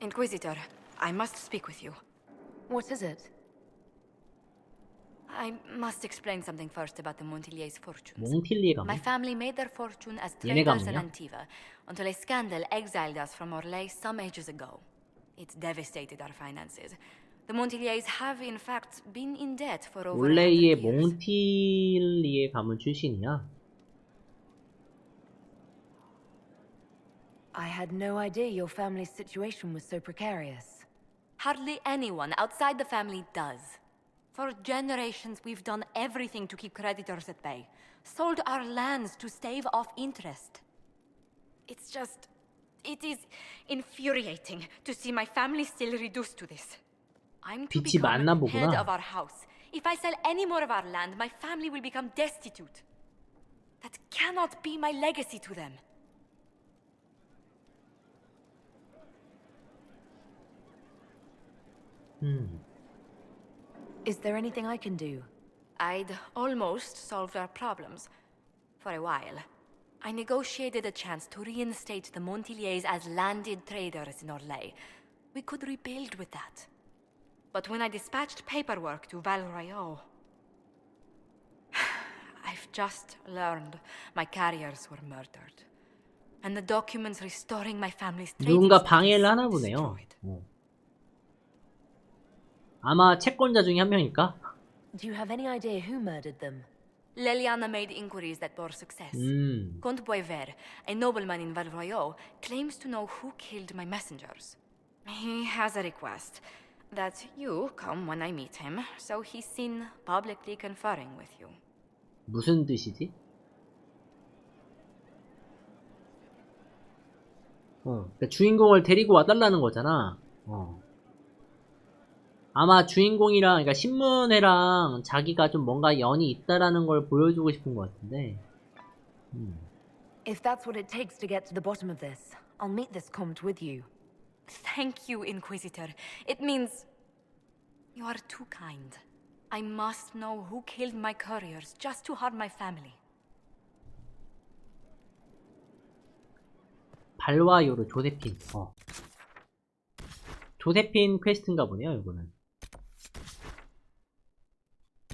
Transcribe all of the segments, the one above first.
Inquisitor, I must speak with you. What is it? I must explain something first about the Montiliers' fortunes. 몽틸리에 My 가면? family made their fortune as 얘네 traders in 가문이야? Antiva until a scandal exiled us from Orlais some ages ago. It devastated our finances. The Montiliers have, in fact, been in debt for over 100 올레이의 years. 몽틸리에 가문 출신이야. I had no idea your family's situation was so precarious. Hardly anyone outside the family does. For generations, we've done everything to keep creditors at bay. Sold our lands to stave off interest. It is infuriating to see my family still reduced to this. I'm to 빛이 맞나 become head 보구나. of our house. If I sell any more of our land, my family will become destitute. That cannot be my legacy to them. Is there anything I can do? I'd almost solved our problems. For a while. I negotiated a chance to reinstate the Montiliers as landed traders in Orlais. We could rebuild with that. But when I dispatched paperwork to Val Royeaux, I've just learned my carriers were murdered. And the documents restoring my family's trading 누군가 방해를 하나 status 보네요. destroyed. 아마 채권자 중에 한 명일까? Do you have any idea who murdered them? Leliana made inquiries that bore success. Comte Boisvert, a nobleman in Val Royeaux, claims to know who killed my messengers. He has a request that you come when I meet him, so he's seen publicly conferring with you. 무슨 뜻이지? 그러니까 주인공을 데리고 와달라는 거잖아. 아마 주인공이랑, 그러니까 신문회랑 자기가 좀 뭔가 연이 있다라는 걸 보여주고 싶은 것 같은데. If that's what it takes to get to the bottom of this, I'll meet this comte with you. Thank you, Inquisitor. It means you are too kind. I must know who killed my couriers just to harm my family. 발와요르 조세핀. 조세핀 퀘스트인가 보네요, 이거는.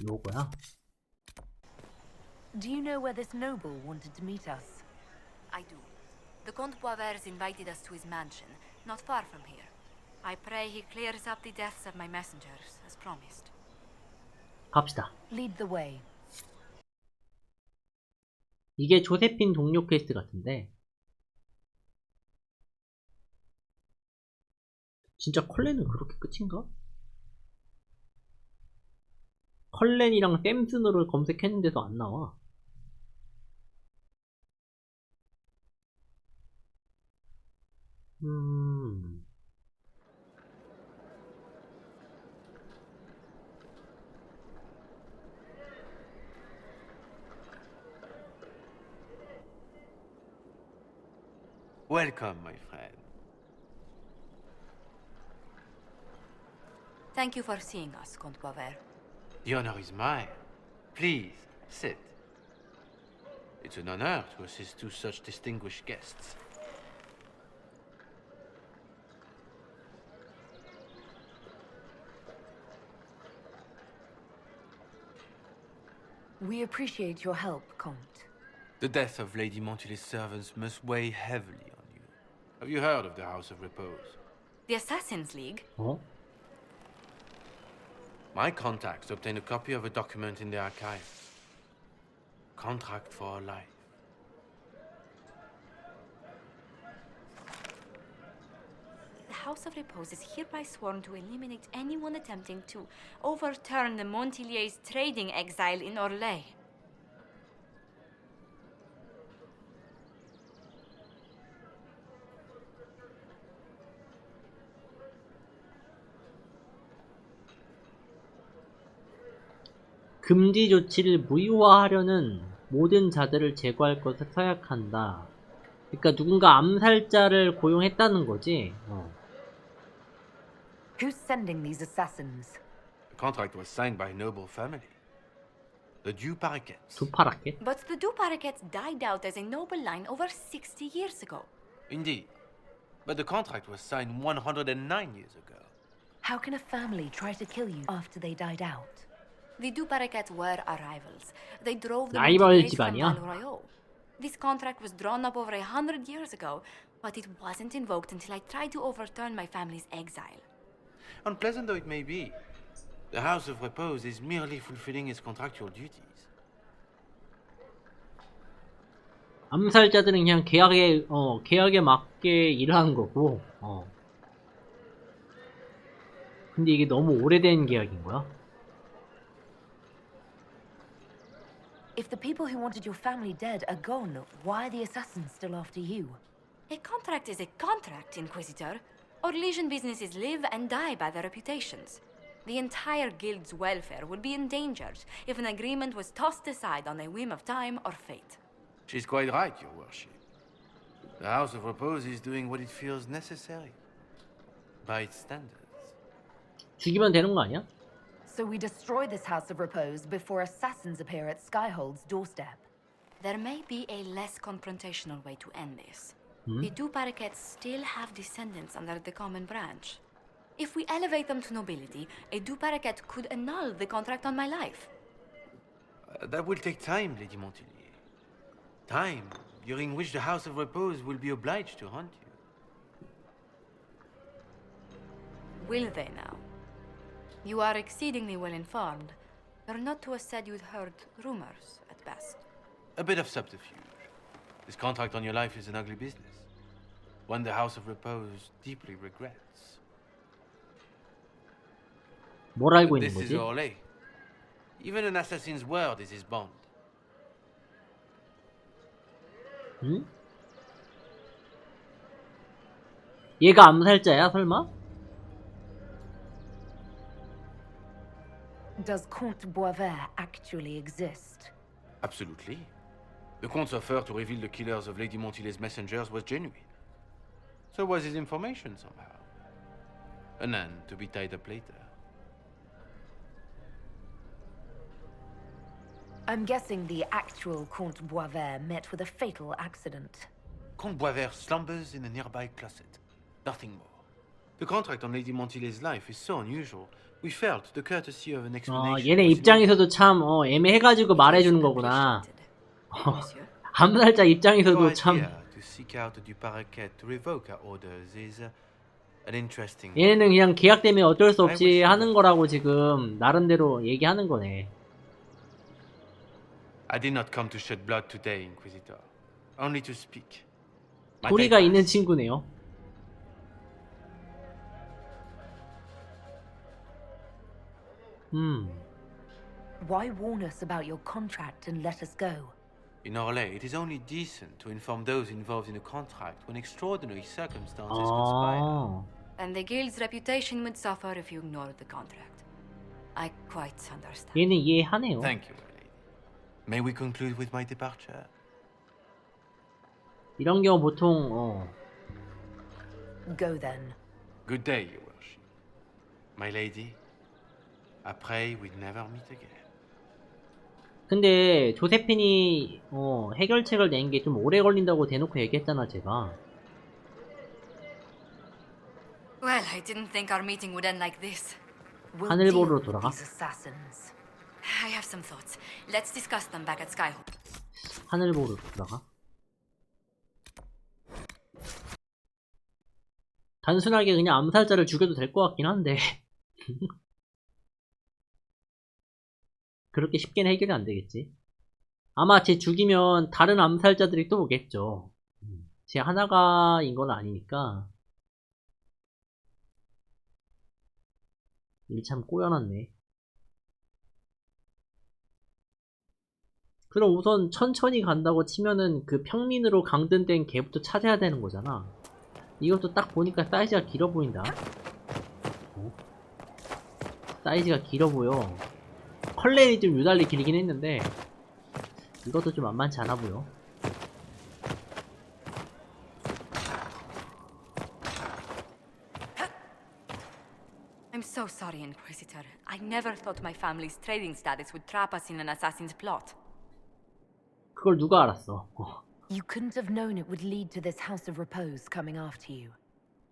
요거야. Do you know where this noble wanted to meet us? I do. The Comte Boisvert invited us to his mansion, not far from here. I pray he clears up the deaths of my messengers, as promised. 갑시다. Lead the way. 이게 조세핀 동료 퀘스트 같은데. 진짜 컬렌은 그렇게 끝인가? 컬렌이랑 샘슨으로 검색했는데도 안 나와. Welcome, my friend. Thank you for seeing us, Comte Boisvert. The honor is mine. Please, sit. It's an honor to assist two such distinguished guests. We appreciate your help, comte. The death of Lady Montilly's servants must weigh heavily on you. Have you heard of the House of Repose? The Assassin's League? My contacts obtained a copy of a document in the archives. Contract for life. The House of Repose is hereby sworn to eliminate anyone attempting to overturn the Montiliers' trading exile in Orlais. 금지 조치를 무효화하려는 모든 자들을 제거할 것을 서약한다. 그러니까 누군가 암살자를 고용했다는 거지. Who's sending these assassins? The contract was signed by a noble family. The Duparakets. 두파랗게? But the Duparakets died out as a noble line over 60 years ago. Indeed. But the contract was signed 109 years ago. How can a family try to kill you after they died out? The Duparakets were our rivals. They drove the 라이벌 Montiles from 집안이야? Valroyo. This contract was drawn up over 100 years ago, but it wasn't invoked until I tried to overturn my family's exile. Unpleasant though it may be, the House of Repose is merely fulfilling its contractual duties. 암살자들은 그냥 계약에 맞게 일하는 거고. 근데 이게 너무 오래된 계약인 거야? If the people who wanted your family dead are gone, why are the assassins still after you? A contract is a contract, Inquisitor. Our Legion businesses live and die by their reputations. The entire guild's welfare would be endangered if an agreement was tossed aside on a whim of time or fate. She's quite right, Your Worship. The House of Repose is doing what it feels necessary, by its standards. 죽이면 되는 거 아니야? So we destroy this House of Repose before assassins appear at Skyhold's doorstep. There may be a less confrontational way to end this. The Duparakets still have descendants under the common branch. If we elevate them to nobility, a Duparaket could annul the contract on my life. That will take time, Lady Montelier. Time during which the House of Repose will be obliged to hunt you. Will they now? You are exceedingly well informed. You're not to have said you'd heard rumors, at best. A bit of subterfuge. This contract on your life is an ugly business. One the House of Repose deeply regrets. 뭘 알고 But 있는 this is 거지? Orlais. Even an assassin's word is his bond. 응? 얘가 암살자야, 설마? Does Comte Boisvert actually exist? Absolutely. The Comte's offer to reveal the killers of Lady Montily's messengers was genuine. So was his information somehow. An end to be tied up later. I'm guessing the actual Comte Boisvert met with a fatal accident. Comte Boisvert slumbers in a nearby closet. Nothing more. The contract on Lady Montily's life is so unusual. We felt the courtesy of an explanation. 얘네 was 입장에서도 참 애매해가지고 말해주는 거구나. Monsieur. 암살자 Your 입장에서도 참 idea to seek out the Duparakет to revoke our orders is an interesting. 얘네는 그냥 계약 때문에 어쩔 수 없이 하는 거라고 지금 나름대로 얘기하는 거네. I did not come to shed blood today, Inquisitor. Only to speak. My 도리가 time 있는 passed. 친구네요. Why warn us about your contract and let us go? In Orlais, it is only decent to inform those involved in a contract when extraordinary circumstances conspire. 아, And the guild's reputation would suffer if you ignored the contract. I quite understand. 얘는 이해하네요. Thank you, my lady. May we conclude with my departure? 이런 경우 보통 Go then. Good day, Your Worship. My lady, I pray we never meet again. 근데 조세핀이 해결책을 낸 게 좀 오래 걸린다고 대놓고 얘기했잖아, 제가. Well, I didn't think our meeting would end like this. We'll 하늘 deal 보러 with 돌아가? these assassins. I have some thoughts. Let's discuss them back at Skyhope. 하늘 보러 들어가. 단순하게 그냥 암살자를 죽여도 될 것 같긴 한데 그렇게 쉽게는 해결이 안 되겠지. 아마 쟤 죽이면 다른 암살자들이 또 오겠죠. 쟤 하나가인 건 아니니까. 일 참 꼬여놨네. 그럼 우선 천천히 간다고 치면은 그 평민으로 강등된 걔부터 찾아야 되는 거잖아. 이것도 딱 보니까 사이즈가 길어 보인다. 사이즈가 길어 보여. 컬렉이 좀 유달리 길긴 했는데 이것도 좀 만만치 않아 보여. I'm so sorry, Inquisitor. I never thought my family's trading status would trap us in an assassin's plot. 그걸 누가 알았어. You couldn't have known it would lead to this House of Repose coming after you.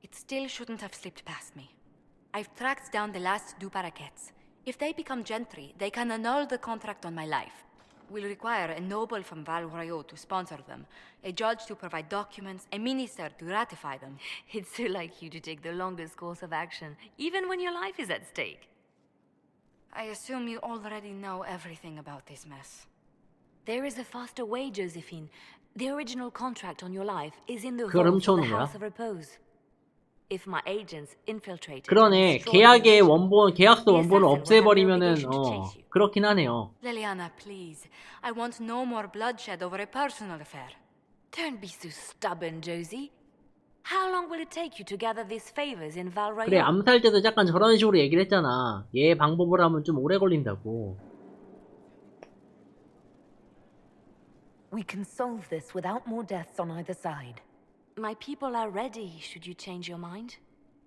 It still shouldn't have slipped past me. I've tracked down the last two parakeets. If they become gentry, they can annul the contract on my life. We'll require a noble from Val Royaux to sponsor them, a judge to provide documents, a minister to ratify them. It's so like you to take the longest course of action, even when your life is at stake. I assume you already know everything about this mess. There is a faster way, Josephine. The original contract on your life is in the 그걸 vault of the 훔쳐오는 거야? House of Repose. If my agents infiltrate it 그러네. and destroy 계약의 the original, 원본, 계약서 the 원본을 assassin will have no 없애버리면은 obligation to chase you. 그렇긴 하네요. Liliana, please. I want no more bloodshed over a personal affair. Don't be so stubborn, Josie. How long will it take you to gather these favors in Val Royaux? 그래, 암살자도 약간 저런 식으로 얘기를 했잖아. 얘 방법을 하면 좀 오래 걸린다고. We can solve this without more deaths on either side. My people are ready, should you change your mind.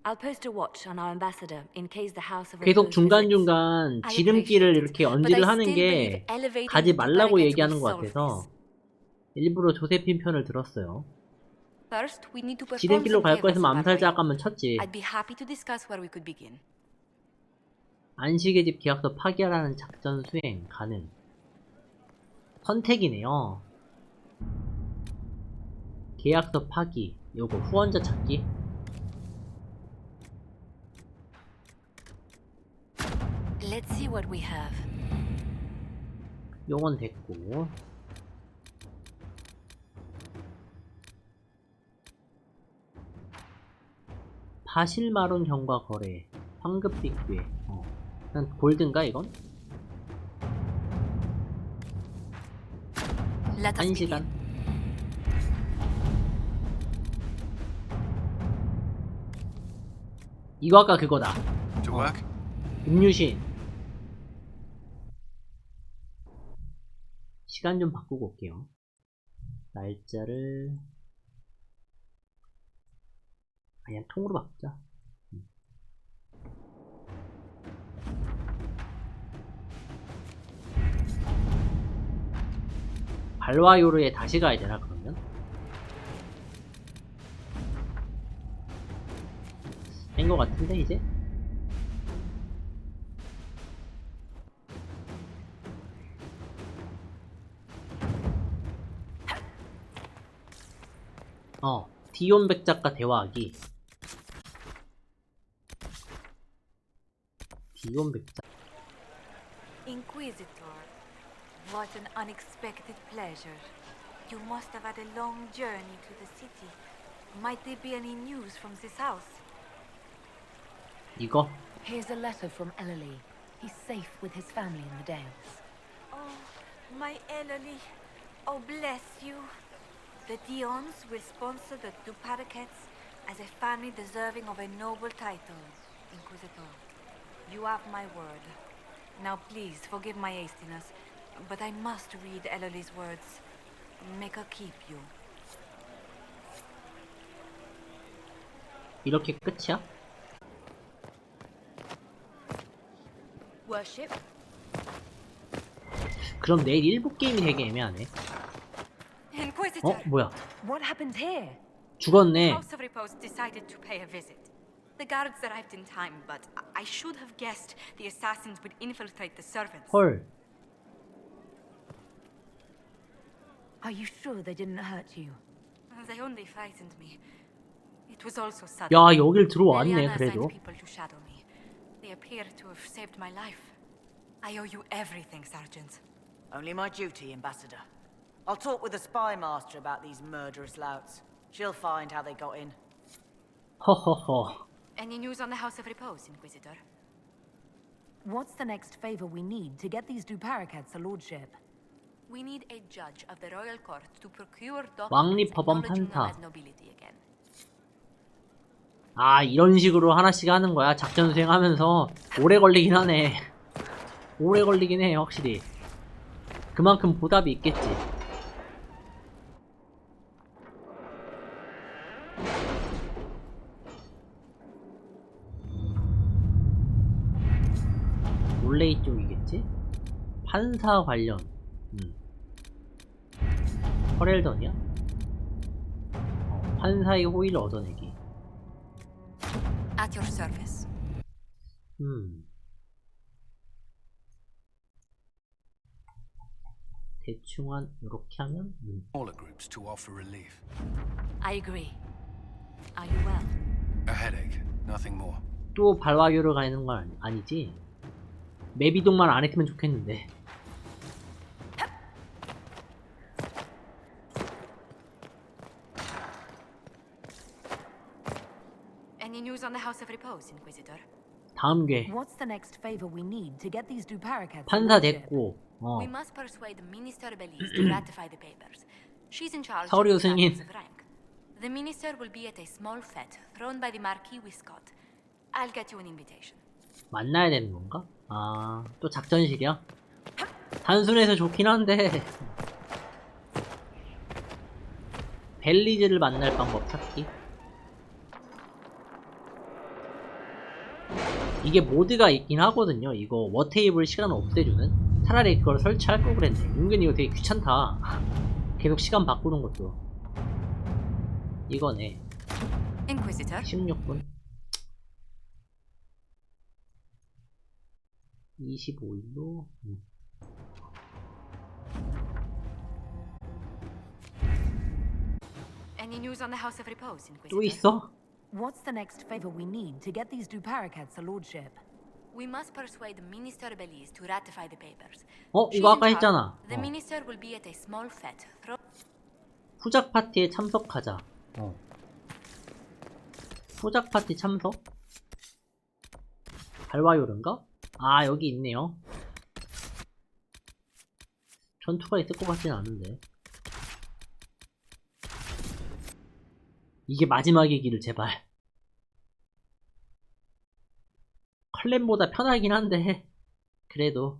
I'll post a watch on our ambassador in case the House of 계속 Repose visits. 중간중간 지름길을 이렇게 언질을 하는 게 가지 말라고 얘기하는 것 같아서 일부러 조세핀 편을 들었어요. First, we need to perform 지름길로 some 갈 favors 거였으면 in Val 암살자 Royaux. 아까면 쳤지. I'd be happy to discuss where we could begin. 안식의 집 계약서 파기하라는 작전 수행 가능. 선택이네요. 계약서 파기, 요거 후원자 찾기. Let's see what we have. 요건 됐고. 파실마론 경과 거래, 황급빛 궤. 일단 골든가 이건? Let us 1시간. begin. 이거 아까 그거다. To work? 음유신. 시간 좀 바꾸고 올게요. 날짜를 그냥 통으로 바꾸자. 발와요르에 다시 가야 되나 그러면? 된 것 같은데 이제? 디온 백작과 대화하기. 디온 백작. Inquisitor, what an unexpected pleasure. You must have had a long journey to the city. Might there be any news from this house? 이거? Here's a letter from Ellery. He's safe with his family in the Dales. Oh, my Ellery. Oh, bless you. The Dions will sponsor the two parakeets as a family deserving of a noble title, Inquisitor. You have my word. Now please forgive my hastiness, but I must read Ellery's words. Make her keep you. 이렇게 끝이야? Worship? 그럼 내일 일부 게임이 되게 애매하네. Inquisitor! 뭐야? What happened here? 죽었네. House of Repose decided to pay a visit. The guards arrived in time, but I should have guessed the assassins would infiltrate the servants. 헐. Are you sure they didn't hurt you? They only frightened me. It was also sudden. 야, 여길 들어왔네 Liliana 그래도. assigned people to shadow me. They appear to have saved my life. I owe you everything, Sergeant. Only my duty, Ambassador. I'll talk with the spy master about these murderous louts. She'll find how they got in. 허허허. Any news on the House of Repose, Inquisitor? What's the next favor we need to get these two parakeets a lordship? We need a judge of the royal court to procure 왕립 documents 법원 acknowledging them 판사. as nobility again. 아, 이런 식으로 하나씩 하는 거야. 작전 수행하면서 오래 걸리긴 하네. 오래 걸리긴 해, 확실히. 그만큼 보답이 있겠지. 원래 이쪽이겠지? 판사 관련. 허렐던이야? 판사의 호의를 얻어내기. At your service. 대충 한 이렇게 하면 Smaller groups to offer relief. I agree. Are you well? A headache, nothing more. 또 발화교를 가는 건 아니지? 맵 이동만 안 했으면 좋겠는데. Any news on the House of Repose, Inquisitor? 다음 게 What's the next favor we need to get these Duparacats? 판사 됐고 We must persuade the Minister Belize to ratify the papers. She's in charge 서류 of the 승인. matters of rank. The minister will be at a small fete thrown by the Marquis Wiscott. I'll get you an invitation. 만나야 되는 건가? 아, 또 작전실이야? 단순해서 좋긴 한데 벨리즈를 만날 방법 찾기. 이게 모드가 있긴 하거든요. 이거 워테이블 시간을 없애주는. 차라리 그걸 설치할 걸 그랬네. 은근히 이거 되게 귀찮다. 계속 시간 바꾸는 것도. 이거네. Inquisitor? 16분 25일로 Any news on the House of Repose, Inquisitor? 또 있어? What's the next favor we need to get these Duparacats a lordship? We must persuade the Minister Belize to ratify the papers. 어? She's 이거 아까 in charge. 했잖아. The minister will be at a small fete. 후작 파티에 참석하자. 후작 파티 참석? 발화요른가? 아, 여기 있네요. 전투가 있을 것 같진 않은데. 이게 마지막이기를 제발. 클랜보다 편하긴 한데 그래도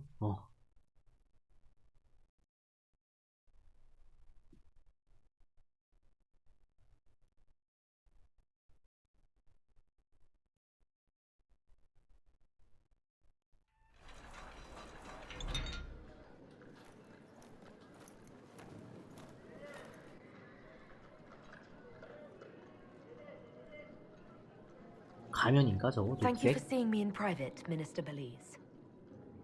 가면인가 저거? Thank you for seeing me in private, Minister Belize.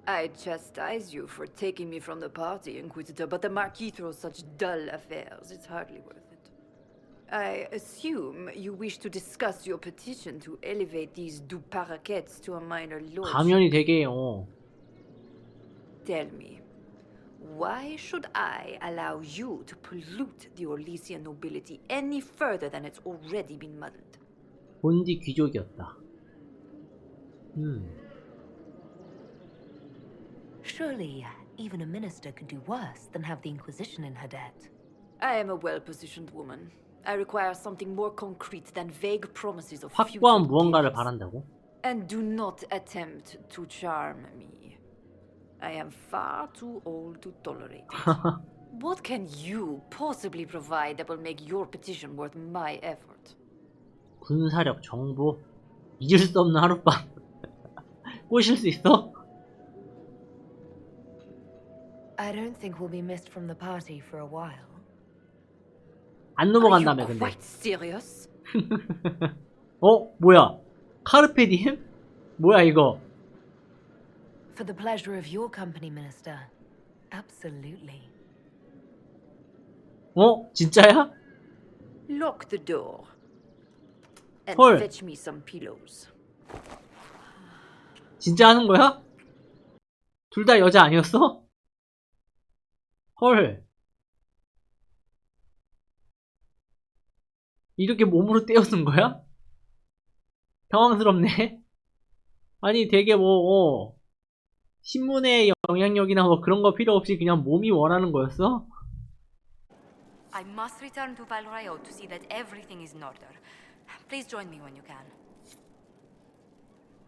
I chastise you for taking me from the party, Inquisitor, but the Marquis throws such dull affairs. It's hardly worth it. I assume you wish to discuss your petition to elevate these Duparacats to a minor lordship. 가면이 되게 Tell me, why should I allow you to pollute the Orlesian nobility any further than it's already been muddled? 본디 귀족이었다. Surely, even a minister could do worse than have the Inquisition in her debt. I am a well-positioned woman. I require something more concrete than vague promises of 확고한 future 무언가를 gifts. 바란다고? And do not attempt to charm me. I am far too old to tolerate it. What can you possibly provide that will make your petition worth my effort? 군사력, 정보, 잊을 수 없는 하룻밤. 꼬실 수 있어? I don't think we'll be missed from the party for a while. 안 Are 넘어간다며 you 근데. quite serious? 뭐야? 카르페디엠? 뭐야 이거? For the pleasure of your company, Minister. Absolutely. 진짜야? Lock the door. And 헐. fetch me some pillows. 진짜 하는 거야? 둘 다 여자 아니었어? 헐. 이렇게 몸으로 떼어쓴 거야? 당황스럽네. 아니 되게 신문의 영향력이나 그런 거 필요 없이 그냥 몸이 원하는 거였어? I must return to Valrayo to see that everything is in order. Please join me when you can.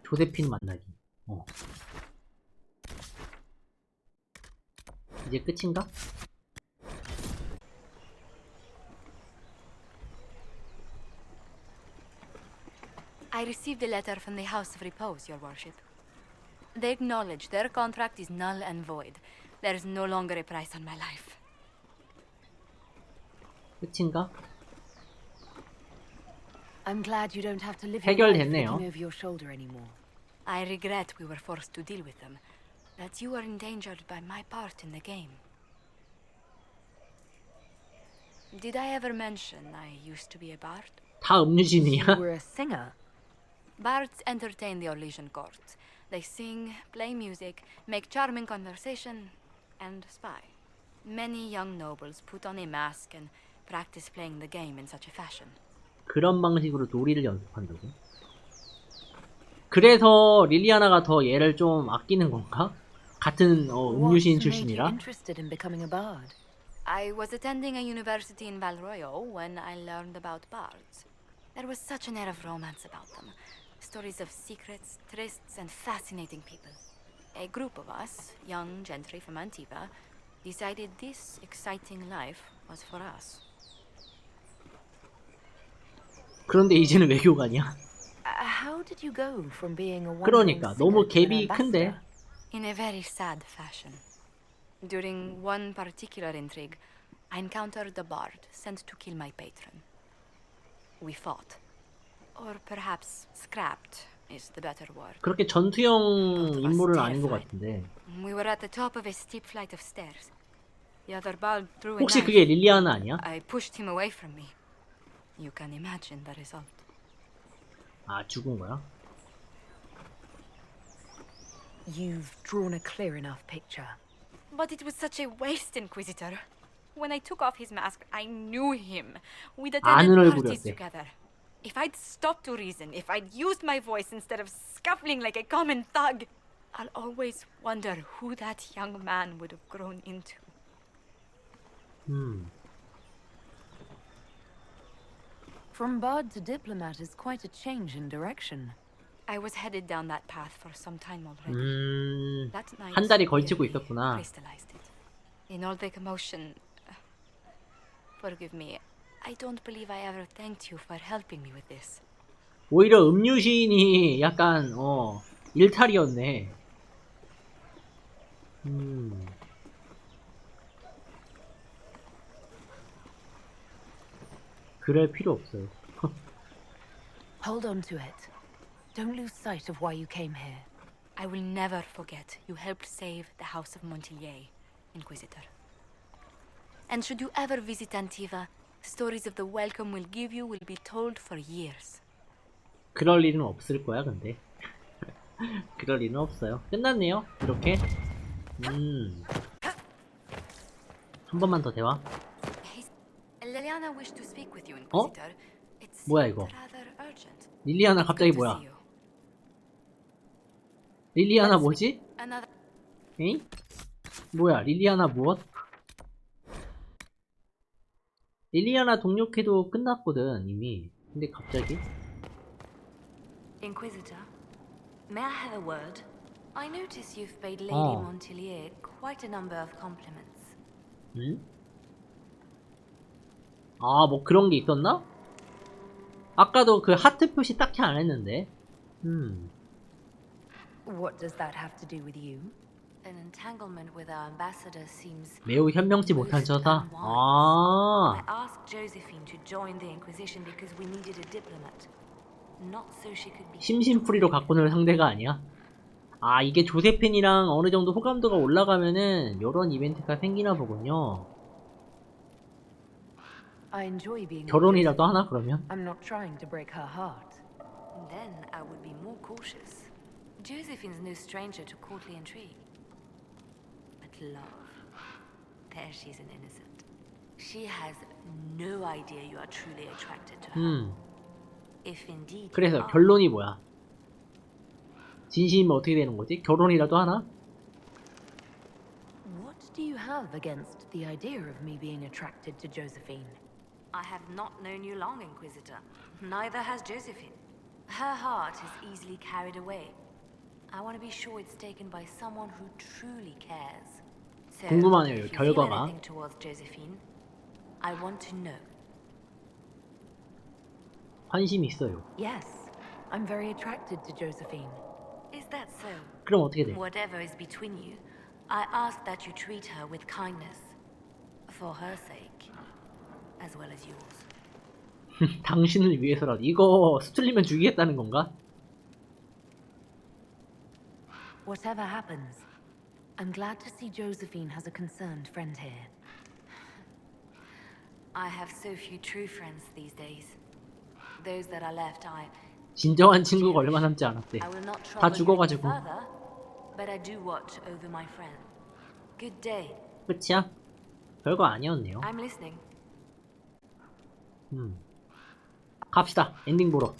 조세핀 만나기. 이제 끝인가? I received a letter from the House of Repose, Your Worship. They acknowledge their contract is null and void. There is no longer a price on my life. 끝인가? I'm glad you don't have to live your life 해결됐네요. looking over your shoulder anymore. I regret we were forced to deal with them, that you were endangered by my part in the game. Did I ever mention I used to be a bard? 다 You 음유진이야? were a singer. Bards entertain the Orlesian court. They sing, play music, make charming conversation, and spy. Many young nobles put on a mask and practice playing the game in such a fashion. 그런 방식으로 놀이를 연습한다고? 그래서 릴리아나가 더 얘를 좀 아끼는 건가? 같은 음유시인 What made you 출신이라? interested in becoming a bard? I was attending a university in Valroyo when I learned about bards. There was such an air of romance about them. Stories of secrets, trysts, and fascinating people. A group of us, young gentry from Antiva, decided this exciting life was for us. 그런데 이제는 외교관이야. How did you go from being a 그러니까 wandering 너무 singer to an 갭이 큰데. ambassador? In a very sad fashion. During one particular intrigue, I encountered a bard sent to kill my patron. We fought. Or perhaps scrapped is the better word. 그렇게 전투형 인물은 아닌 것 같은데. We were at the top of a steep flight of stairs. The other bard threw a 혹시 knife. 그게 릴리아나 아니야? I pushed him away from me. You can imagine the result. 아, 죽은 거야? You've drawn a clear enough picture. But it was such a waste, Inquisitor. When I took off his mask, I knew him. We'd attended 아는 parties 얼굴이었대. together. If I'd stopped to reason, if I'd used my voice instead of scuffling like a common thug, I'll always wonder who that young man would have grown into. From bard to diplomat is quite a change in direction. I was headed down that path for some time already. That night, 한 달이 걸치고 really 있었구나. crystallized it. In all the commotion, forgive me, I don't believe I ever thanked you for helping me with this. 오히려 음유시인이 약간 일탈이었네. 그럴 필요 없어요. Hold on to it. Don't lose sight of why you came here. I will never forget you helped save the House of Montilyet, Inquisitor. And should you ever visit Antiva, stories of the welcome we'll give you will be told for years. 그럴 일은 없을 거야, 근데. 그럴 일은 없어요. 끝났네요. 이렇게. 한 번만 더 대화. Liliana wished to speak with you, Inquisitor. It's 뭐야, 이거? rather urgent. 릴리아나 It's 갑자기 good to 뭐야? see you. 릴리아나 뭐지? Another. 에이? 뭐야, 릴리아나 무엇? 릴리아나 동료회도 끝났거든, 이미. 근데 갑자기? Inquisitor, may I have a word? I notice you've paid Lady Oh. Montilyet quite a number of compliments. 응? 아, 뭐 그런 게 있었나? 아까도 그 하트 표시 딱히 안 했는데. What does that have to do with you? An entanglement with our ambassador seems 매우 현명치 못한 처사? I 아, asked Josephine to join the Inquisition because we needed a diplomat. Not so she could be 심심풀이로 갖고 놀 상대가 아니야? 아, 이게 조세핀이랑 어느 정도 호감도가 올라가면은 요런 이벤트가 생기나 보군요. I enjoy being 결혼이라도 하나, 그러면? I'm not trying to break her heart. Then I would be more cautious. Josephine's no stranger to courtly intrigue. But love, there she's an innocent. She has no idea you are truly attracted to her. If indeed 그래서 you are, 결론이 뭐야? 진심이면 어떻게 되는 거지? 결혼이라도 하나? what do you have against the idea of me being attracted to Josephine? I have not known you long, Inquisitor. Neither has Josephine. Her heart is easily carried away. I want to be sure it's taken by someone who truly cares. So, 궁금하네요, if you feel 결과가. anything towards Josephine, I want to know. 관심이 있어요. Yes, I'm very attracted to Josephine. Is that so? 그럼 어떻게 돼? Whatever is between you, I ask that you treat her with kindness. For her sake, as well as yours. 당신을 위해서라도. 이거 수틀리면 죽이겠다는 건가? Whatever happens, I'm glad to see Josephine has a concerned friend here. I have so few true friends these days. Those that are left, 진정한 친구가 얼마 남지 않았대. I will not 다 trouble you any 죽어가지고. further, but I do watch over my friend. Good day. 끝이야? 별거 아니었네요. I'm listening. 갑시다. 엔딩 보러.